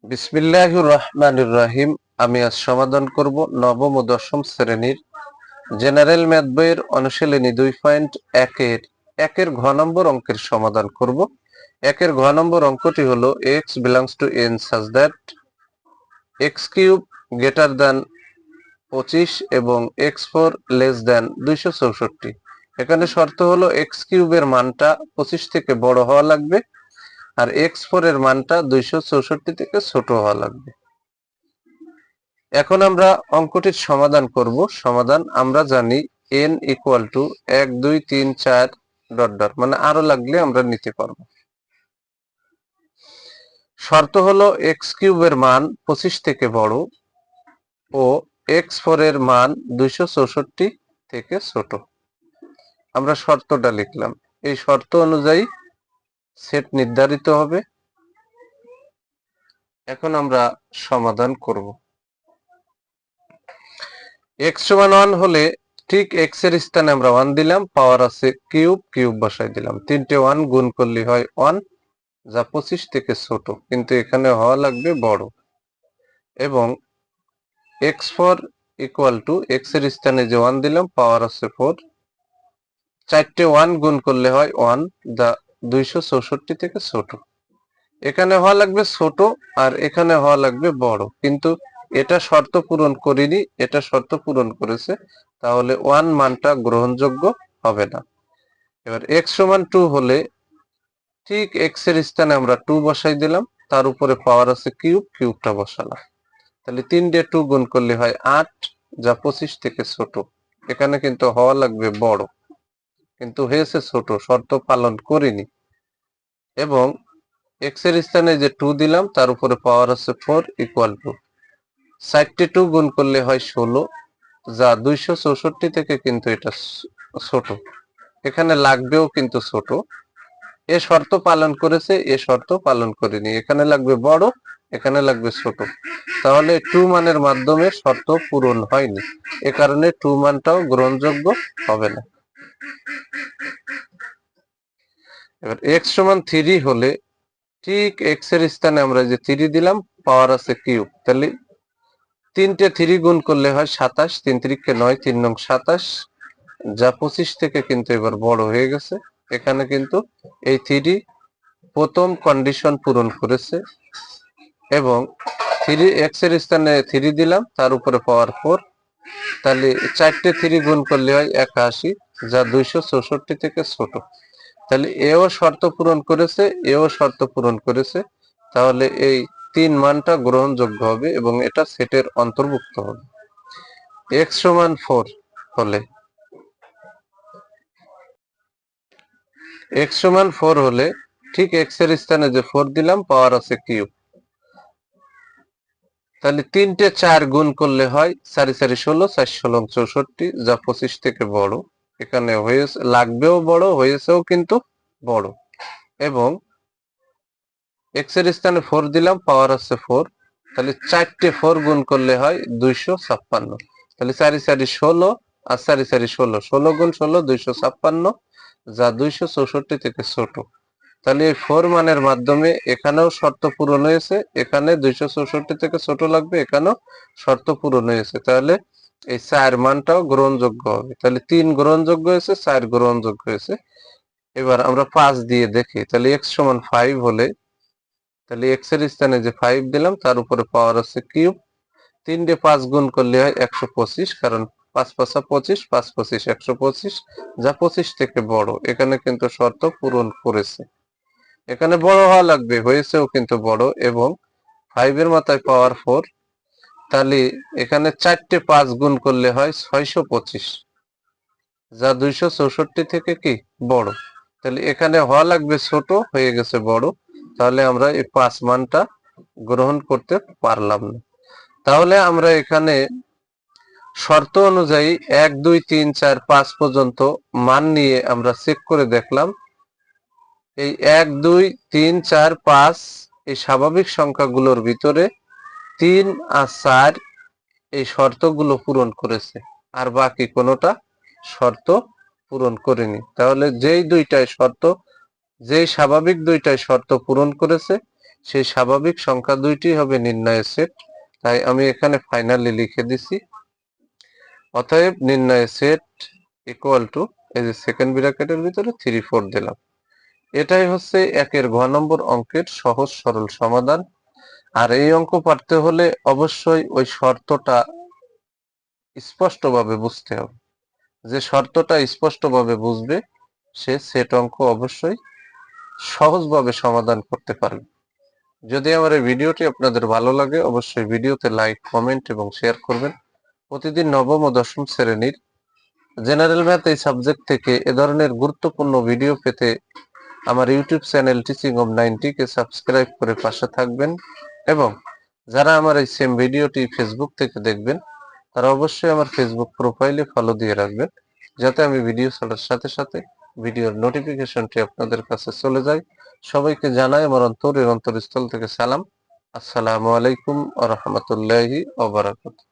বিসমিল্লাহির রহমানির রহিম। আমি আজ সমাধান করব নবম ও দশম শ্রেণীর জেনারেল ম্যাথ বইয়ের অনুশীলনী 2.1 এর একের ঘ নম্বর অঙ্কের সমাধান করব। একের ঘ নম্বর অঙ্কটি হলো x belongs to n such that x cube greater than 25 এবং x4 লেস দ্যান 264। এখানে শর্ত হলো x কিউবের মানটা 25 থেকে বড় হওয়া লাগবে আর x4 এর মানটা 264 থেকে ছোট হওয়া লাগবে। এখন আমরা অঙ্কটির সমাধান করব। সমাধান আমরা জানি n equal to 1 2 3 4 dot dot, মানে আরো লাগলে আমরা নিতে পারবো। শর্ত হলো x কিউবের মান 25 থেকে বড় ও x4 এর মান 264 থেকে ছোট। আমরা শর্তটা লিখলাম। এই শর্ত অনুযায়ী সেট নির্ধারিত হবে। এখন আমরা সমাধান করব। x সমান 1 হলে ঠিক x এর স্থানে আমরা 1 দিলাম, পাওয়ার আছে কিউব, কিউব বসাই দিলাম। তিনটে 1 গুণ করলে হয় 1, যা 25 থেকে ছোট, কিন্তু এখানে হওয়া লাগবে বড়। এবং x4 ইকুয়াল টু x এর স্থানে যে 1 দিলাম, পাওয়ার আছে 4, চারটে 1 গুণ করলে হয় 1, যা 264 থেকে ছোট। এখানে হওয়া লাগবে ছোট আর এখানে হওয়া লাগবে বড়, কিন্তু এটা শর্ত পূরণ করিনি, এটা শর্ত পূরণ করেছে, তাহলে 1 মানটা গ্রহণযোগ্য হবে না। এবার x সমান 2 হলে ঠিক x এর স্থানে আমরা 2 বসাই দিলাম, তার উপরে পাওয়ার আছে কিউব, কিউবটা বসালাম। তাহলে 3 দিয়ে 2 গুণ করলে হয় 8, যা 25 থেকে ছোট। এখানে কিন্তু হওয়া লাগবে বড়, কিন্তু হয়েছে ছোট, শর্ত পালন করিনি। এবং x এর স্থানে যে 2 দিলাম, তার উপরে পাওয়ার আছে 4 ইকুয়াল টু 42 গুণ করলে হয় 16, যা 264 থেকে কিন্তু এটা ছোট। এখানে লাগবেও কিন্তু ছোট। এ শর্ত পালন করেছে, এ শর্ত পালন করেনি। এখানে লাগবে বড়, এখানে লাগবে ছোট, তাহলে 2 মানের মাধ্যমে শর্ত পূরণ হয়নি। এ কারণে 2 মানটাও গ্রহণযোগ্য হবে না। এবার x সমান 3 হলে ঠিক x এর স্থানে আমরা যে 3 দিলাম, পাওয়ার আছে কিউব, তাহলে তিনটে 3 গুণ করলে হয় 27, 3 3 9, 3 নং 27, যা 25 থেকে কিন্তু এবার বড় হয়ে গেছে। এখানে কিন্তু এই 3 প্রথম কন্ডিশন পূরণ করেছে। এবং 3x এর স্থানে 3 দিলাম, তার উপরে পাওয়ার 4, তাহলে চারটে 3 গুণ করলে হয় 81, যা 264 থেকে ছোট। তাহলে এও শর্ত পূরণ করেছে, এও শর্ত পূরণ করেছে, তাহলে এই 3 মানটা গ্রহণযোগ্য হবে এবং এটা সেটের অন্তর্ভুক্ত হবে। x সমান 4 হলে x সমান 4 হলে ঠিক x এর স্থানে যে 4 দিলাম, পাওয়ার আছে কিউব, তাহলে তিনটে 4 গুণ করলে হয় 4 4 16, 4 16 64, যা 25 থেকে বড়। এখানে হয়েছে, লাগবেও বড়, হয়েছেও কিন্তু বড়। এবং x এর স্থানে 4 দিলাম, পাওয়ার আছে 4, তাহলে চারটে 4 গুণ করলে হয় 256, তাহলে 4 4 16 আর 4 4 16, 16 গুণ 16 256, যা 264 থেকে ছোট। তাহলে এই 4 মানের মাধ্যমে এখানেও শর্ত পূরণ হয়েছে, এখানে 264 থেকে ছোট লাগবে, এখানেও শর্ত পূরণ হয়েছে, তাহলে এই 4 মানটাও গ্রহণযোগ্য হবে। তাহলে 3 গ্রহণযোগ্য হয়েছে, 4 গ্রহণযোগ্য হয়েছে। এবার আমরা 5 দিয়ে দেখি। তাহলে x সমান 5 হলে, তাহলে x এর স্থানে যে 5 দিলাম, তার উপরে পাওয়ার আছে কিউব, 3 দিয়ে 5 গুণ করলে হয় 125, কারণ 5 5 25, 5 25 125, যা 25 থেকে বড়। এখানে কিন্তু শর্ত পূরণ করেছে। এখানে বড় হওয়া লাগবে, হয়েছেও কিন্তু বড়। এবং 5 এর মাথায় পাওয়ার 4, তাহলে এখানে চারটে 5 গুণ করলে হয় 625, যা 264 থেকে কি বড়। তাহলে এখানে হওয়া লাগবে ছোট, হয়ে গেছে বড়, তাহলে আমরা এই 5 মানটা গ্রহণ করতে পারলাম না। তাহলে আমরা এখানে শর্ত অনুযায়ী 1 2 3 4 5 পর্যন্ত মান নিয়ে আমরা চেক করে দেখলাম। এই 1 2 3 4 5 এই স্বাভাবিক সংখ্যাগুলোর ভিতরে 3 আর 4 এই শর্তগুলো পূরণ করেছে, আর বাকি কোনোটা শর্ত পূরণ করেনি। তাহলে যেই স্বাভাবিক দুইটাই শর্ত পূরণ করেছে, সেই স্বাভাবিক সংখ্যা দুইটি হবে নির্ণয়ের সেট। তাই আমি এখানে ফাইনালি লিখে দিছি, অতএব নির্ণয়ের সেট ইকুয়াল টু, এই যে সেকেন্ড ব্র্যাকেটের ভিতরে 3 4 দিলাম। এটাই হচ্ছে একের ঘ নম্বর অঙ্কের সহজ সরল সমাধান। আর এই অঙ্ক পারতে হলে অবশ্যই ওই শর্তটা স্পষ্টভাবে বুঝতে হবে। যে শর্তটা স্পষ্টভাবে বুঝবে সে সেট অঙ্ক অবশ্যই সহজভাবে সমাধান করতে পারবে। যদি আমার এই ভিডিওটি আপনাদের ভালো লাগে অবশ্যই ভিডিওতে লাইক, কমেন্ট এবং শেয়ার করবেন। প্রতিদিন নবম ও দশম শ্রেণীর জেনারেল ম্যাথ এই সাবজেক্ট থেকে এ ধরনের গুরুত্বপূর্ণ ভিডিও পেতে আমার YouTube channel teaching of 90 K subscribe করে পাশে থাকবেন, এবং যারা আমার এই সেম ভিডিওটি ফেসবুক থেকে দেখবেন তারা অবশ্যই আমার ফেসবুক প্রোফাইলে ফলো দিয়ে রাখবেন, যাতে আমি ভিডিও ছাড়ার সাথে সাথে ভিডিওর নোটিফিকেশনটি আপনাদের কাছে চলে যায়। সবাইকে জানাই আমার অন্তরের অন্তরস্থল থেকে সালাম। আসসালামু আলাইকুম ওয়া রাহমাতুল্লাহি ওয়া বারাকাতুহু।